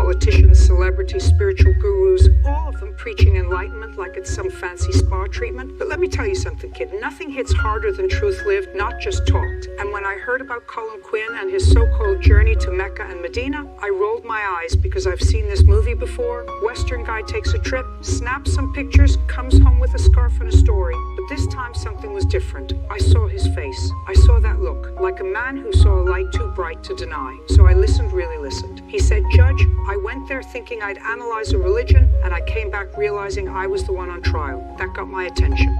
politicians, celebrities, spiritual gurus, all of them preaching enlightenment like it's some fancy spa treatment. But let me tell you something, kid. Nothing hits harder than truth lived, not just talked. And when I heard about Colin Quinn and his so-called journey to Mecca and Madina, I rolled my eyes because I've seen this movie before. Western guy takes a trip, snaps some pictures, comes home with a scarf and a story. But this time something was different. I saw his face. I saw that look, like a man who saw a light too bright to deny. So I listened, really listened. He said, Judge, I went there thinking I'd analyze a religion, and I came back realizing I was the one on trial. That got my attention.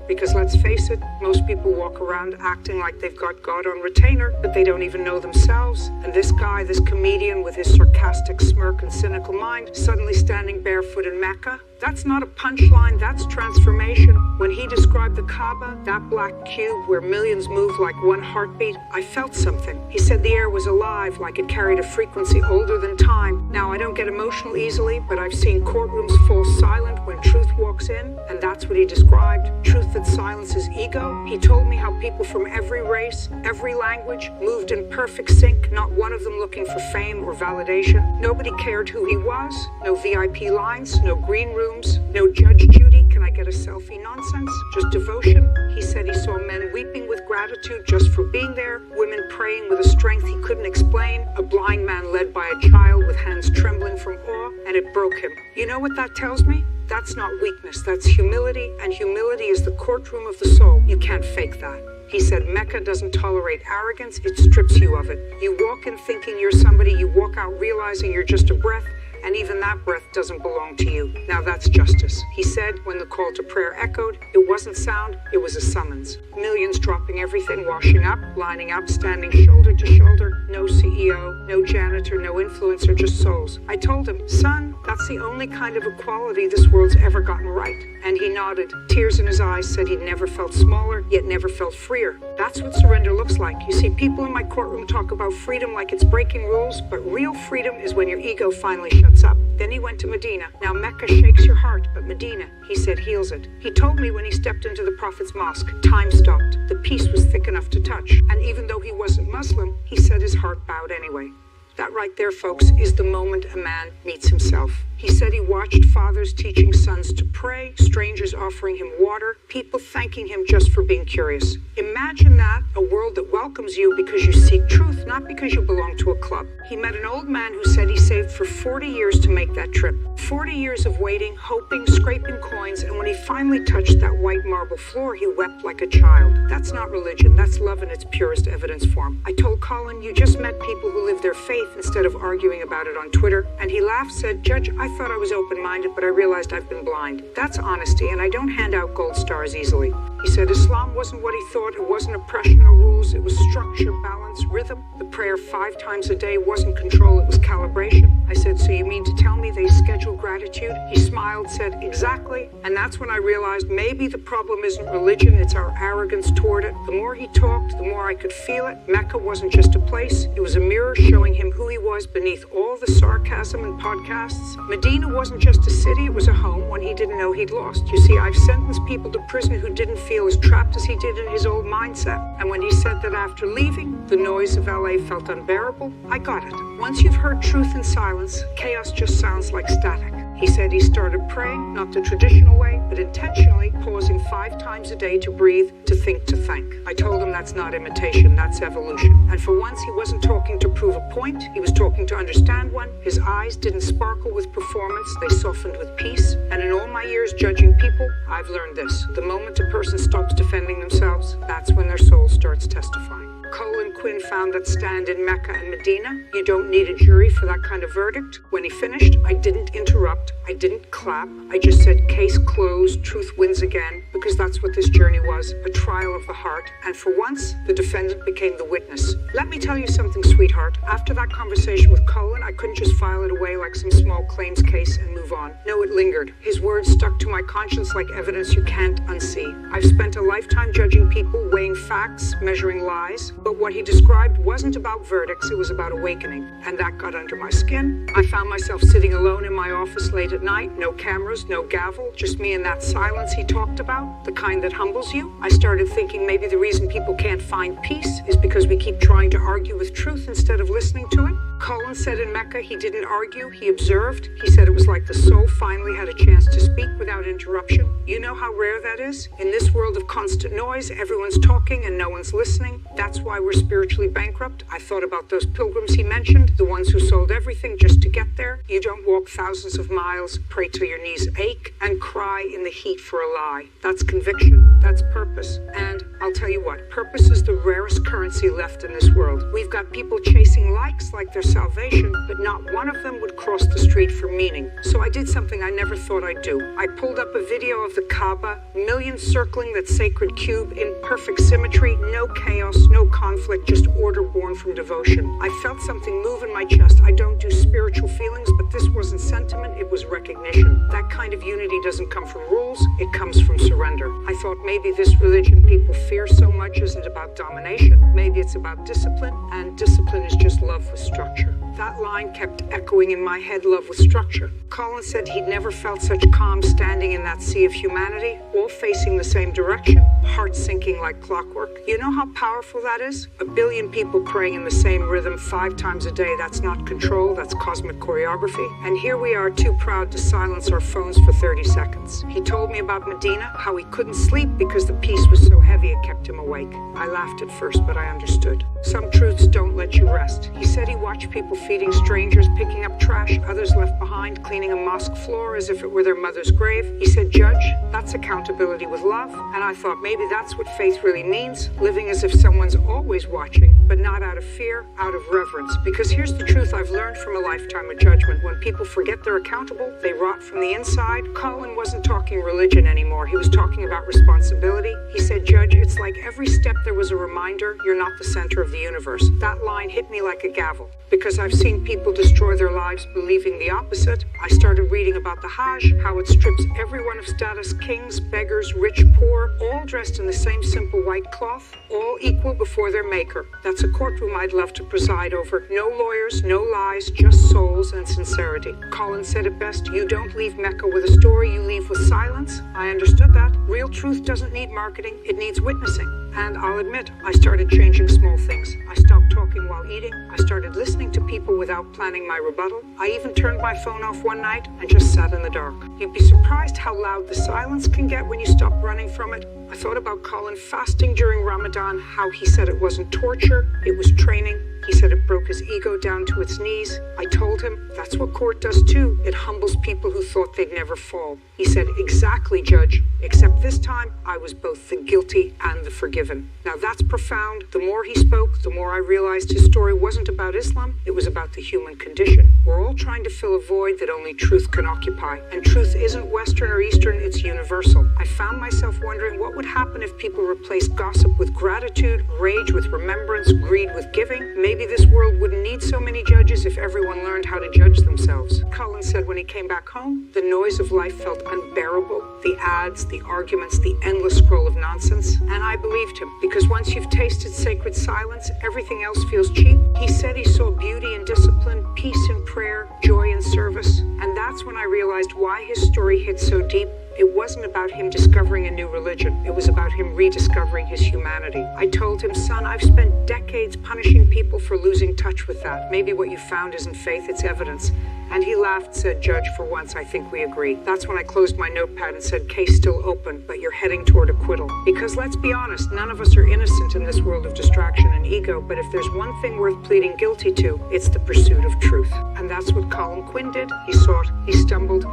Because let's face it, most people walk around acting like they've got God on retainer, but they don't even know themselves. And this guy, this comedian with his sarcastic smirk and cynical mind, suddenly standing barefoot in Mecca, that's not a punchline, that's transformation. When he described the Kaaba, that black cube where millions move like one heartbeat, I felt something. He said the air was alive, like it carried a frequency older than time. Now, I don't get emotional easily, but I've seen courtrooms fall silent when truth walks in, and that's what he described. Truth that silences ego. He told me how people from every race, every language, moved in perfect sync, not one of them looking for fame or validation. Nobody cared who he was, no VIP lines, no green rooms, no Judge Judy, can I get a selfie nonsense, just devotion. He said he saw men weeping with gratitude just for being there, women praying with a strength he couldn't explain, a blind man led by a child with hands trembling from awe, and it broke him. You know what that tells me? That's not weakness, that's humility, and humility is the courtroom of the soul. You can't fake that. He said Mecca doesn't tolerate arrogance, it strips you of it. You walk in thinking you're somebody, you walk out realizing you're just a breath, and even that breath doesn't belong to you. Now that's justice. He said when the call to prayer echoed, it wasn't sound, it was a summons. Millions dropping everything, washing up, lining up, standing shoulder to shoulder. No CEO, no janitor, no influencer, just souls. I told him, son, that's the only kind of equality this world's ever gotten right. And he nodded. Tears in his eyes said he'd never felt smaller, yet never felt freer. That's what surrender looks like. You see, people in my courtroom talk about freedom like it's breaking rules, but real freedom is when your ego finally shuts up. Then he went to Medina. Now Mecca shakes your heart, but Medina, he said, heals it. He told me when he stepped into the Prophet's mosque, time stopped. The peace was thick enough to touch. And even though he wasn't Muslim, he said his heart bowed anyway. That right there, folks, is the moment a man meets himself. He said he watched fathers teaching sons to pray, strangers offering him water, people thanking him just for being curious. Imagine that, a world that welcomes you because you seek truth, not because you belong to a club. He met an old man who said he saved for 40 years to make that trip. 40 years of waiting, hoping, scraping coins, and when he finally touched that white marble floor, he wept like a child. That's not religion, that's love in its purest evidence form. I told Colin, you just met people who live their faith instead of arguing about it on Twitter. And he laughed, said, Judge, I thought I was open-minded, but I realized I've been blind. That's honesty, and I don't hand out gold stars easily. He said Islam wasn't what he thought. It wasn't oppression or rules. It was structure, balance, rhythm. The prayer 5 times a day wasn't control. It was calibration. I said, so you mean to tell me they schedule gratitude? He smiled, said, exactly. And that's when I realized maybe the problem isn't religion. It's our arrogance toward it. The more he talked, the more I could feel it. Mecca wasn't just a place. It was a mirror showing him who he was beneath all the sarcasm and podcasts. Medina wasn't just a city. It was a home when he didn't know he'd lost. You see, I've sentenced people to prison who didn't feel as trapped as he did in his old mindset. And when he said that after leaving, the noise of LA felt unbearable, I got it. Once you've heard truth in silence, chaos just sounds like static. He said he started praying, not the traditional way, but intentionally pausing 5 times a day to breathe, to think, to thank. I told him that's not imitation, that's evolution. And for once, he wasn't talking to prove a point, he was talking to understand one. His eyes didn't sparkle with performance, they softened with peace. And in all my years judging people, I've learned this. The moment a person stops defending themselves, that's when their soul starts testifying. Colin Quinn found that stand in Mecca and Madina. You don't need a jury for that kind of verdict. When he finished, I didn't interrupt. I didn't clap. I just said, case closed, truth wins again, because that's what this journey was, a trial of the heart. And for once, the defendant became the witness. Let me tell you something, sweetheart. After that conversation with Colin, I couldn't just file it away like some small claims case and move on. No, it lingered. His words stuck to my conscience like evidence you can't unsee. I've spent a lifetime judging people, weighing facts, measuring lies. But what he described wasn't about verdicts, it was about awakening. And that got under my skin. I found myself sitting alone in my office late at night, no cameras, no gavel, just me and that silence he talked about, the kind that humbles you. I started thinking maybe the reason people can't find peace is because we keep trying to argue with truth instead of listening to it. Colin said in Mecca he didn't argue, he observed. He said it was like the soul finally had a chance to speak without interruption. You know how rare that is? In this world of constant noise, everyone's talking and no one's listening. That's why we're spiritually bankrupt. I thought about those pilgrims he mentioned, the ones who sold everything just to get there. You don't walk thousands of miles, pray till your knees ache, and cry in the heat for a lie. That's conviction. That's purpose. And I'll tell you what, purpose is the rarest currency left in this world. We've got people chasing likes like their salvation, but not one of them would cross the street for meaning. So I did something I never thought I'd do. I pulled up a video of the Kaaba, millions circling that sacred cube in perfect symmetry, no chaos, no conflict, just order born from devotion. I felt something move in my chest. I don't do spiritual feelings, but this wasn't sentiment, it was recognition. That kind of unity doesn't come from rules, it comes from surrender. I thought maybe this religion people fear so much isn't about domination. Maybe it's about discipline, and discipline is just love with structure. That line kept echoing in my head, love with structure. Colin said he'd never felt such calm standing in that sea of humanity, all facing the same direction, heart sinking like clockwork. You know how powerful that is? 1 billion people praying in the same rhythm 5 times a day. That's not control, that's cosmic choreography. And here we are, too proud to silence our phones for 30 seconds. He told me about Medina, how he couldn't sleep because the peace was so heavy it kept him awake. I laughed at first, but I understood. Some truths don't let you rest. He said he watched people feeding strangers, picking up trash, others left behind, cleaning a mosque floor as if it were their mother's grave. He said, Judge, that's accountability with love. And I thought maybe that's what faith really means, living as if someone's always watching, but not out of fear, out of reverence. Because here's the truth I've learned from a lifetime of judgment. When people forget they're accountable, they rot from the inside. Colin wasn't talking religion anymore. He was talking about responsibility. He said, Judge, it's like every step there was a reminder you're not the center of the universe. That line hit me like a gavel. Because I've seen people destroy their lives believing the opposite. I started reading about the Hajj, how it strips everyone of status, kings, beggars, rich, poor, all dressed in the same simple white cloth, all equal before their maker. That's a courtroom I'd love to preside over. No lawyers, no lies, just souls and sincerity. Colin said it best, you don't leave Mecca with a story, you leave with silence. I understood that. Real truth doesn't need marketing, it needs witnessing. And I'll admit, I started changing small things. I stopped talking while eating. I started listening to people without planning my rebuttal. I even turned my phone off one night and just sat in the dark. You'd be surprised how loud the silence can get when you stop running from it. I thought about Colin fasting during Ramadan, how he said it wasn't torture, it was training. He said it broke his ego down to its knees. I told him, that's what court does too. It humbles people who thought they'd never fall. He said, exactly, Judge, except this time I was both the guilty and the forgiven. Now that's profound. The more he spoke, the more I realized his story wasn't about Islam, it was about the human condition. We're all trying to fill a void that only truth can occupy. And truth isn't Western or Eastern, it's universal. I found myself wondering what would happen if people replaced gossip with gratitude, rage with remembrance, greed with giving. Maybe this world wouldn't need so many judges if everyone learned how to judge themselves. Colin said when he came back home, the noise of life felt unbearable. The ads, the arguments, the endless scroll of nonsense. And I believed him, because once you've tasted sacred silence, everything else feels cheap. He said he saw beauty in discipline, peace in prayer, joy in service. And that's when I realized why his story hit so deep. It wasn't about him discovering a new religion. It was about him rediscovering his humanity. I told him, son, I've spent decades punishing people for losing touch with that. Maybe what you found isn't faith, it's evidence. And he laughed, said, Judge, for once I think we agree. That's when I closed my notepad and said, case still open, but you're heading toward acquittal. Because let's be honest, none of us are innocent in this world of distraction and ego, but if there's one thing worth pleading guilty to, it's the pursuit of truth. And that's what Colin Quinn did. He sought, he stumbled,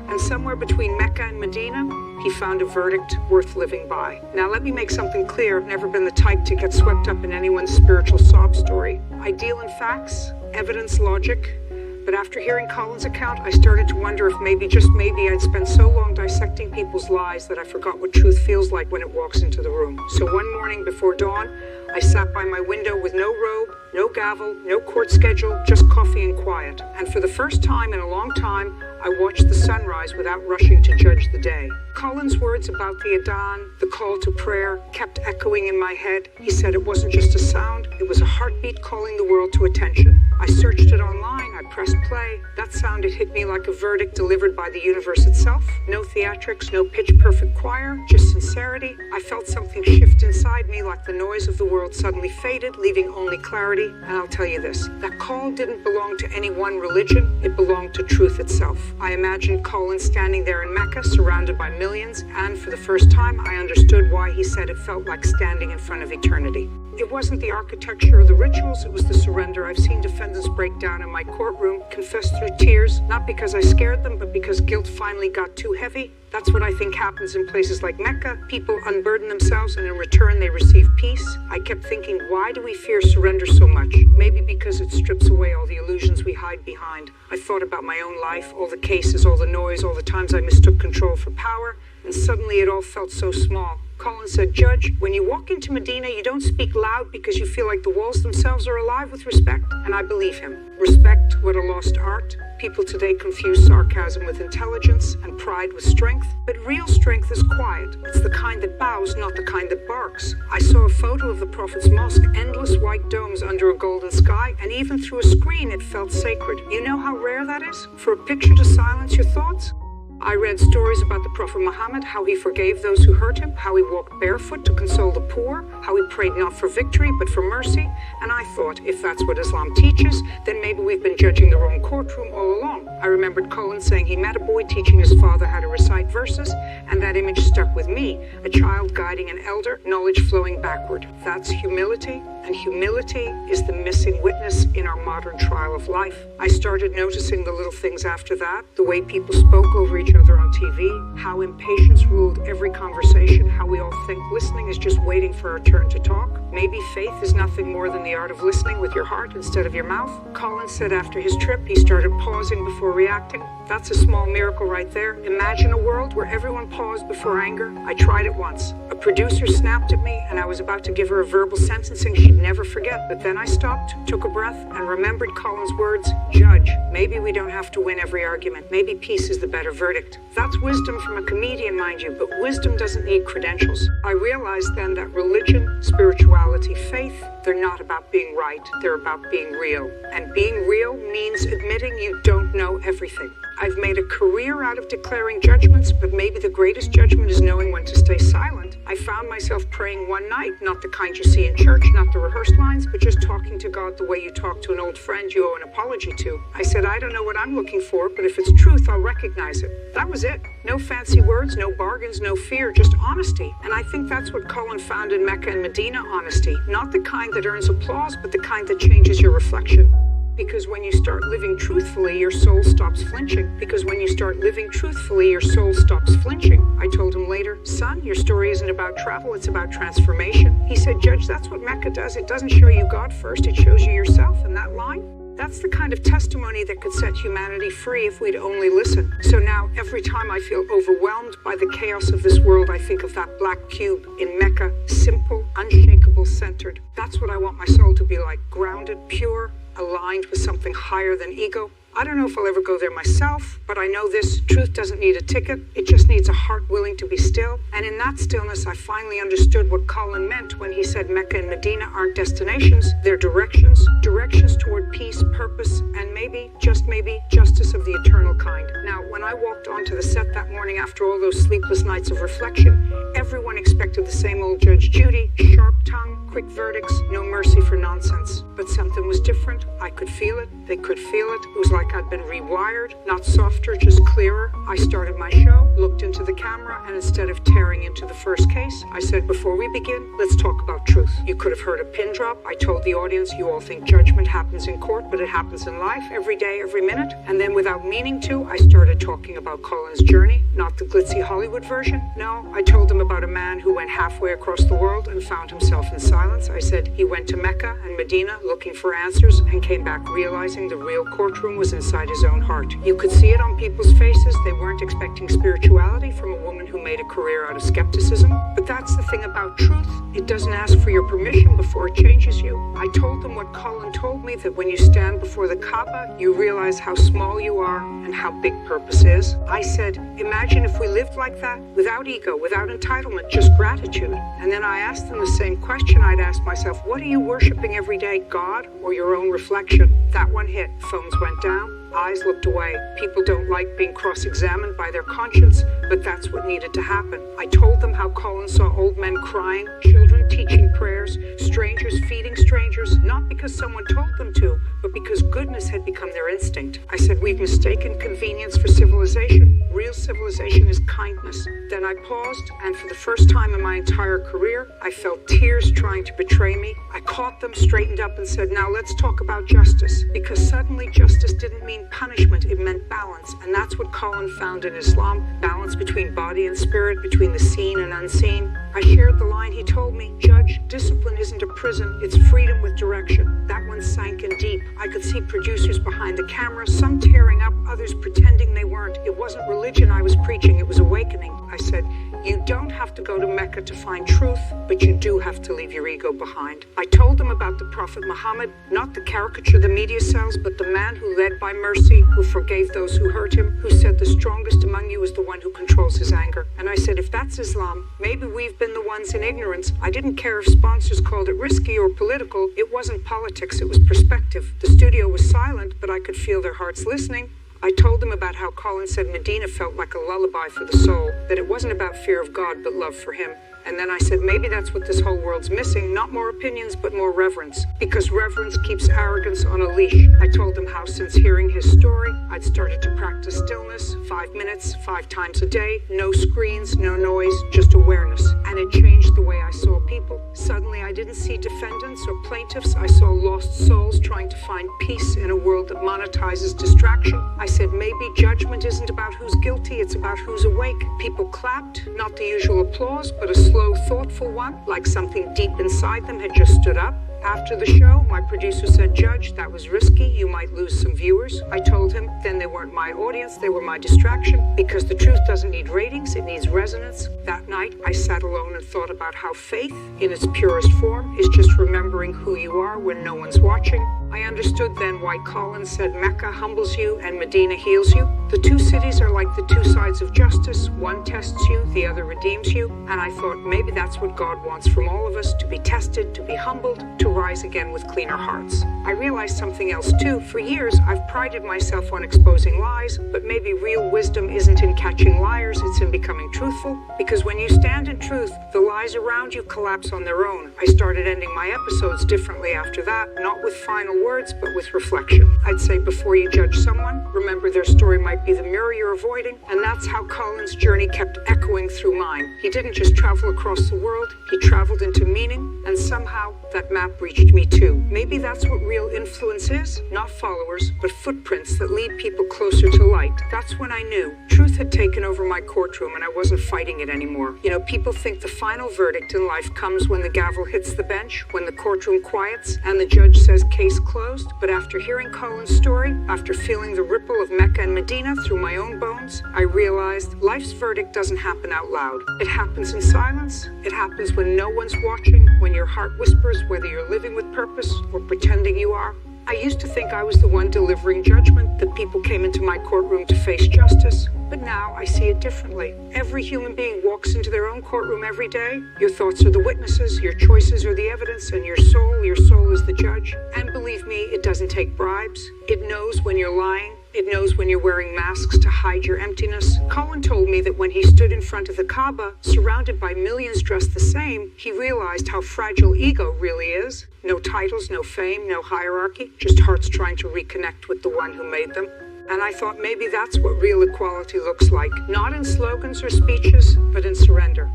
and somewhere between Mecca and Madina, he found a verdict worth living by. Now let me make something clear. I've never been the type to get swept up in anyone's spiritual sob story. I deal in facts, evidence, logic. But after hearing Colin's account, I started to wonder if maybe, just maybe, I'd spent so long dissecting people's lies that I forgot what truth feels like when it walks into the room. So one morning before dawn, I sat by my window with no robe, no gavel, no court schedule, just coffee and quiet. And for the first time in a long time, I watched the sunrise without rushing to judge the day. Colin's words about the Adhan, the call to prayer, kept echoing in my head. He said it wasn't just a sound, it was a heartbeat calling the world to attention. I searched it online, I pressed play, that sound had hit me like a verdict delivered by the universe itself. No theatrics, no pitch-perfect choir, just sincerity. I felt something shift inside me like the noise of the world suddenly faded, leaving only clarity. And I'll tell you this, that call didn't belong to any one religion, it belonged to truth itself. I imagined Colin standing there in Mecca, surrounded by millions, and for the first time I understood why he said it felt like standing in front of eternity. It wasn't the architecture or the rituals, it was the surrender. I've seen defendants break down in my courtroom, confess through tears, not because I scared them, but because guilt finally got too heavy. That's what I think happens in places like Mecca. People unburden themselves and in return they receive peace. I kept thinking, why do we fear surrender so much? Maybe because it strips away all the illusions we hide behind. I thought about my own life, all the cases, all the noise, all the times I mistook control for power, and suddenly it all felt so small. Colin said, Judge, when you walk into Medina, you don't speak loud because you feel like the walls themselves are alive with respect. And I believe him. Respect, what a lost art. People today confuse sarcasm with intelligence and pride with strength. But real strength is quiet. It's the kind that bows, not the kind that barks. I saw a photo of the Prophet's mosque, endless white domes under a golden sky, and even through a screen it felt sacred. You know how rare that is? For a picture to silence your thoughts? I read stories about the Prophet Muhammad, how he forgave those who hurt him, how he walked barefoot to console the poor, how he prayed not for victory but for mercy, and I thought, if that's what Islam teaches, then maybe we've been judging the wrong courtroom all along. I remembered Colin saying he met a boy teaching his father how to recite verses, and that image stuck with me, a child guiding an elder, knowledge flowing backward. That's humility, and humility is the missing witness in our modern trial of life. I started noticing the little things after that, the way people spoke over each other on TV, how impatience ruled every conversation, how we all think listening is just waiting for our turn to talk. Maybe faith is nothing more than the art of listening with your heart instead of your mouth. Colin said after his trip, he started pausing before reacting. That's a small miracle right there. Imagine a world where everyone paused before anger. I tried it once. A producer snapped at me and I was about to give her a verbal sentencing she'd never forget. But then I stopped, took a breath, and remembered Colin's words, Judge, maybe we don't have to win every argument. Maybe peace is the better verdict. That's wisdom from a comedian, mind you, but wisdom doesn't need credentials. I realized then that religion, spirituality, faith, they're not about being right, they're about being real. And being real means admitting you don't know everything. I've made a career out of declaring judgments, but maybe the greatest judgment is knowing when to stay silent. I found myself praying one night, not the kind you see in church, not the rehearsed lines, but just talking to God the way you talk to an old friend you owe an apology to. I said, I don't know what I'm looking for, but if it's truth, I'll recognize it. That was it. No fancy words, no bargains, no fear, just honesty. And I think that's what Colin found in Mecca and Madina, honesty. Not the kind that earns applause, but the kind that changes your reflection. Because when you start living truthfully, your soul stops flinching. Because when you start living truthfully, your soul stops flinching. I told him later, son, your story isn't about travel, it's about transformation. He said, Judge, that's what Mecca does. It doesn't show you God first, it shows you yourself. And that line, that's the kind of testimony that could set humanity free if we'd only listen. So now, every time I feel overwhelmed by the chaos of this world, I think of that black cube in Mecca, simple, unshakable, centered. That's what I want my soul to be like, grounded, pure, aligned with something higher than ego. I don't know if I'll ever go there myself, but I know this, truth doesn't need a ticket. It just needs a heart willing to be still. And in that stillness, I finally understood what Colin meant when he said Mecca and Madina aren't destinations, they're directions. Directions toward peace, purpose, and maybe, just maybe, justice of the eternal kind. Now, when I walked onto the set that morning after all those sleepless nights of reflection, everyone expected the same old Judge Judy, sharp tongue, quick verdicts, no mercy for nonsense. But something was different. I could feel it. They could feel it. It was like I'd been rewired, not softer, just clearer. I started my show, looked into the camera, and instead of tearing into the first case, I said, before we begin, let's talk about truth. You could have heard a pin drop. I told the audience, you all think judgment happens in court, but it happens in life, every day, every minute. And then without meaning to, I started talking about Colin's journey, not the glitzy Hollywood version. No, I told them about a man who went halfway across the world and found himself in silence. I said he went to Mecca and Madina looking for answers and came back realizing the real courtroom was inside his own heart. You could see it on people's faces. They weren't expecting spirituality from a woman who made a career out of skepticism. But that's the thing about truth. It doesn't ask for your permission before it changes you. I told them what Colin told me, that when you stand before the Kaaba, you realize how small you are and how big purpose is. I said, imagine if we lived like that, without ego, without entitlement, just gratitude. And then I asked them the same question I'd ask myself, what are you worshiping every day, God or your own reflection? That one hit. Phones went down. Eyes looked away. People don't like being cross-examined by their conscience, but that's what needed to happen. I told them how Colin saw old men crying, children teaching prayers, strangers feeding strangers, not because someone told them to, but because goodness had become their instinct. I said, we've mistaken convenience for civilization. Real civilization is kindness. Then I paused, and for the first time in my entire career, I felt tears trying to betray me. I caught them, straightened up, and said, now let's talk about justice. Because suddenly justice didn't mean punishment, it meant balance. And that's what Colin found in Islam, balance between body and spirit, between the seen and unseen. I shared the line he told me, Judge, discipline isn't a prison, it's freedom with direction. That one sank in deep. I could see producers behind the camera, some tearing up, others pretending they weren't. It wasn't religion I was preaching, it was awakening. I said, you don't have to go to Mecca to find truth, but you do have to leave your ego behind. I told them about the Prophet Muhammad, not the caricature the media sells, but the man who led by mercy, who forgave those who hurt him, who said the strongest among you is the one who controls his anger. And I said, if that's Islam, maybe we've been the ones in ignorance. I didn't care if sponsors called it risky or political. It wasn't politics, it was perspective. The studio was silent, but I could feel their hearts listening. I told them about how Colin said Medina felt like a lullaby for the soul, that it wasn't about fear of God, but love for him. And then I said, maybe that's what this whole world's missing, not more opinions, but more reverence, because reverence keeps arrogance on a leash. I told them how since hearing his story, I'd started to practice stillness, 5 minutes, 5 times a day, no screens, no noise, just awareness. And it changed the way I saw people. Suddenly I didn't see defendants or plaintiffs, I saw lost souls trying to find peace in a world that monetizes distraction. I said, maybe judgment isn't about who's guilty, it's about who's awake. People clapped, not the usual applause, but a slow, thoughtful one, like something deep inside them had just stood up. After the show, my producer said, Judge, that was risky, you might lose some viewers. I told him, then they weren't my audience, they were my distraction, because the truth doesn't need ratings, it needs resonance. That night, I sat alone and thought about how faith, in its purest form, is just remembering who you are when no one's watching. I understood then why Colin said Mecca humbles you and Medina heals you. The two cities are like the two sides of justice. One tests you, the other redeems you. And I thought maybe that's what God wants from all of us, to be tested, to be humbled, to rise again with cleaner hearts. I realized something else too. For years, I've prided myself on exposing lies, but maybe real wisdom isn't in catching liars, it's in becoming truthful. Because when you stand in truth, the lies around you collapse on their own. I started ending my episodes differently after that, not with final words, but with reflection. I'd say before you judge someone, remember their story might be the mirror you're avoiding, and that's how Colin's journey kept echoing through mine. He didn't just travel across the world, he traveled into meaning, and somehow that map reached me too. Maybe that's what real influence is, not followers, but footprints that lead people closer to light. That's when I knew truth had taken over my courtroom and I wasn't fighting it anymore. You know, people think the final verdict in life comes when the gavel hits the bench, when the courtroom quiets, and the judge says case closed. But after hearing Colin's story, after feeling the ripple of Mecca and Madina through my own bones, I realized life's verdict doesn't happen out loud. It happens in silence. It happens when no one's watching, when your heart whispers, whether you're living with purpose or pretending you are. I used to think I was the one delivering judgment, that people came into my courtroom to face justice. But now I see it differently. Every human being walks into their own courtroom every day. Your thoughts are the witnesses, your choices are the evidence, and your soul is the judge. And believe me, it doesn't take bribes. It knows when you're lying. It knows when you're wearing masks to hide your emptiness. Colin told me that when he stood in front of the Kaaba, surrounded by millions dressed the same, he realized how fragile ego really is. No titles, no fame, no hierarchy, just hearts trying to reconnect with the one who made them. And I thought maybe that's what real equality looks like. Not in slogans or speeches, but in surrender.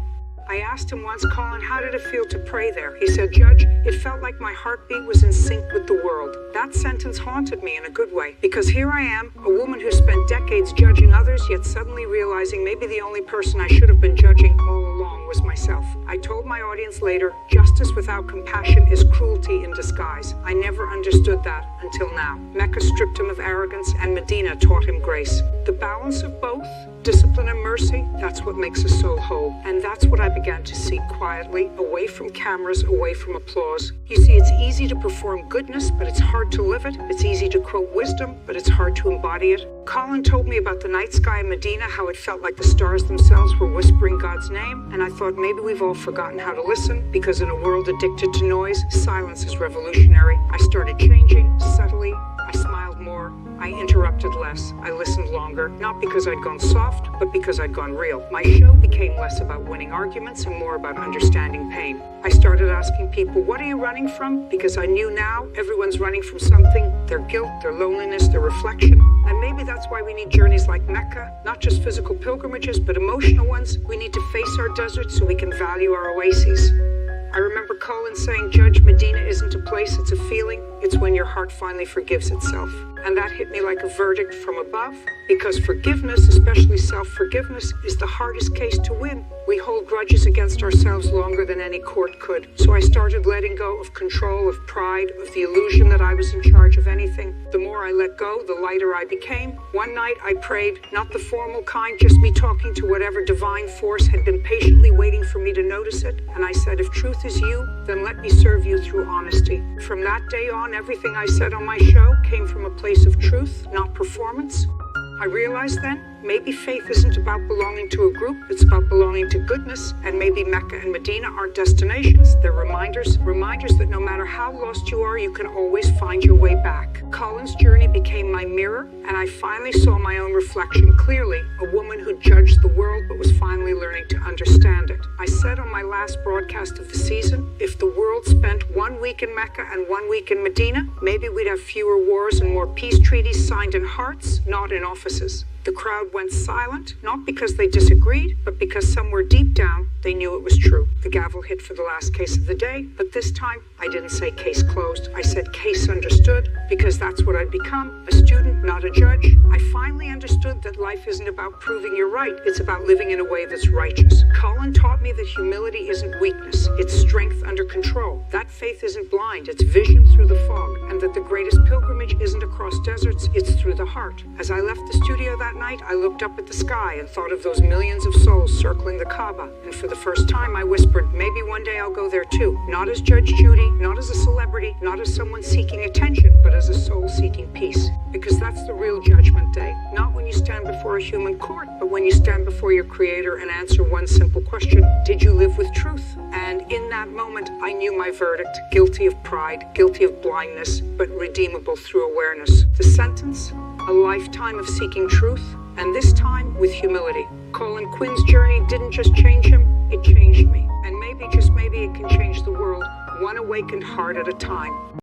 I asked him once, Colin, how did it feel to pray there? He said, Judge, it felt like my heartbeat was in sync with the world. That sentence haunted me in a good way, because here I am, a woman who spent decades judging others, yet suddenly realizing maybe the only person I should have been judging all along was myself. I told my audience later, justice without compassion is cruelty in disguise. I never understood that until now. Mecca stripped him of arrogance, and Medina taught him grace. The balance of both, discipline and mercy, that's what makes a soul whole. And that's what I began to seek quietly, away from cameras, away from applause. You see, it's easy to perform goodness, but it's hard to live it. It's easy to quote wisdom, but it's hard to embody it. Colin told me about the night sky in Medina, how it felt like the stars themselves were whispering God's name, and I thought maybe we've all forgotten how to listen, because in a world addicted to noise, silence is revolutionary. I started changing, subtly. I interrupted less. I listened longer, not because I'd gone soft, but because I'd gone real. My show became less about winning arguments and more about understanding pain. I started asking people, what are you running from? Because I knew now everyone's running from something, their guilt, their loneliness, their reflection. And maybe that's why we need journeys like Mecca, not just physical pilgrimages, but emotional ones. We need to face our deserts so we can value our oases. I remember Colin saying, Judge, Medina isn't a place, it's a feeling. It's when your heart finally forgives itself. And that hit me like a verdict from above, because forgiveness, especially self-forgiveness, is the hardest case to win. We hold grudges against ourselves longer than any court could. So I started letting go of control, of pride, of the illusion that I was in charge of anything. The more I let go, the lighter I became. One night I prayed, not the formal kind, just me talking to whatever divine force had been patiently waiting for me to notice it. And I said, if truth is you, then let me serve you through honesty. From that day on, everything I said on my show came from a place of truth, not performance. I realized then, maybe faith isn't about belonging to a group, it's about belonging to goodness, and maybe Mecca and Madina aren't destinations, they're reminders that no matter how lost you are, you can always find your way back. Colin's journey became my mirror, and I finally saw my own reflection clearly, a woman who judged the world but was finally learning to understand it. I said on my last broadcast of the season, if the world spent 1 week in Mecca and 1 week in Medina, maybe we'd have fewer wars and more peace treaties signed in hearts, not in offices. The crowd went silent, not because they disagreed, but because somewhere deep down, they knew it was true. The gavel hit for the last case of the day, but this time, I didn't say case closed. I said case understood, because that's what I'd become, a student, not a judge. I finally understood that life isn't about proving you're right. It's about living in a way that's righteous. Colin taught me that humility isn't weakness. It's strength under control. That faith isn't blind. It's vision through the fog. And that the greatest pilgrimage isn't across deserts. It's through the heart. As I left the studio that night, I looked up at the sky and thought of those millions of souls circling the Kaaba. And for the first time, I whispered, maybe one day I'll go there too. Not as Judge Judy, not as a celebrity, not as someone seeking attention, but as a soul seeking peace. Because that's the real judgment day. Not when you stand before a human court, but when you stand before your creator and answer one simple question. Did you live with truth? And in that moment, I knew my verdict. Guilty of pride, guilty of blindness, but redeemable through awareness. The sentence? A lifetime of seeking truth, and this time with humility. Colin Quinn's journey didn't just change him, it changed me. And maybe, just maybe, it can change the world, one awakened heart at a time.